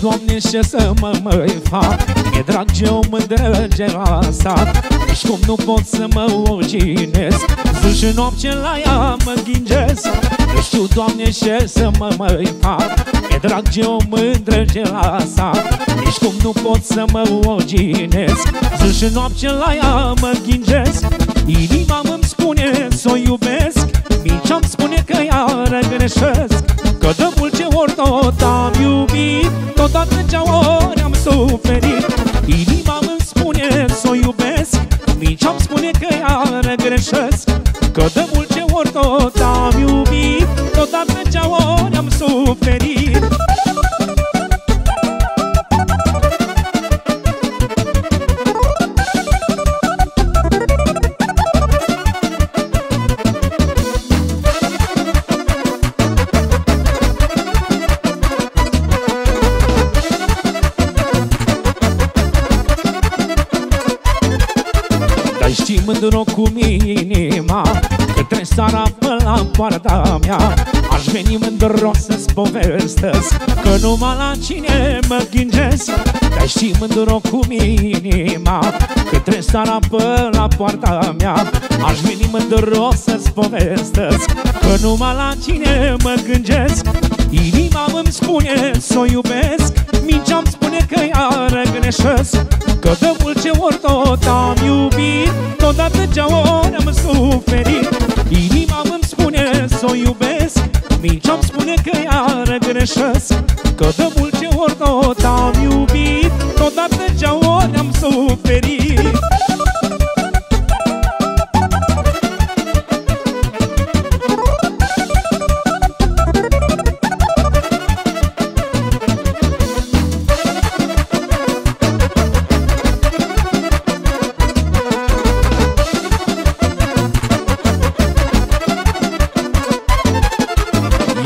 Doamne, ce să mă fac? Mi-e drag ce o mândră geloasă, nici cum nu pot să mă oginesc. Zi și noapte la ea mă ghingesc. Nu știu, Doamne, ce să mă fac? Mi-e drag ce o mândră geloasă, nici cum nu pot să mă oginesc. Zi și noapte la ea mă ghingesc. Inima îmi spune să o iubesc, mintea-mi spune că iară greșesc. Că de multe ori tot am iubit, tot atâția ori am suferit. Inima îmi spune să o iubesc, mintea-mi spune că iară greșesc. Că de multe ori tot am iubit, tot atâția ori am suferit. Știi mândru cu inima că trebuie seara până la poarta mea. Aș veni mândru să-ți povestesc că numai la cine mă ghingesc. Dar știi mândru cu inima că trebuie seara până la poarta mea. Aș veni mândru să-ți povestesc că numai la cine mă gândesc. Inima îmi spune să o iubesc, mintea-mi spune că iară greșesc. Că de multe ori tot am iubit, tot atâția ori am suferit. Inima îmi spune să o iubesc, mintea-mi spune că iară greșesc. Că de multe ori tot am iubit, tot atâția ori am suferit.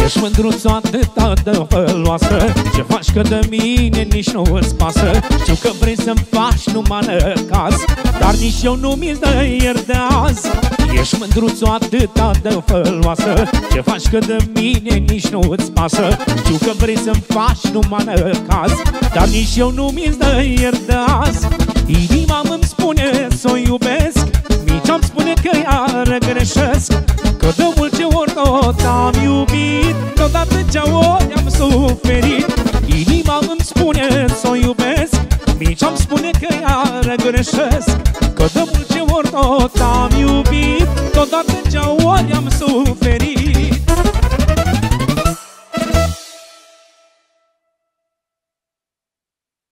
Ești mândruț-o atâta de făloasă, ce faci că de mine nici nu îți pasă. Știu că vrei să-mi faci numai năcaz, dar nici eu nu mi-ți dă ieri de azi. Ești mândruț-o atâta de făloasă, ce faci că de mine nici nu îți pasă. Știu că vrei să-mi faci numai năcaz, dar nici eu nu mi-ți dă ieri de azi. Inima îmi spune să o iubesc, mintea-mi spune că iară greșesc. Că de multe ori tot am iubit, tot atâția ori am suferit. Inima îmi spune să o iubesc, mintea-mi spune că iară greșesc. Că de multe ori tot am iubit, tot atâția ori am suferit.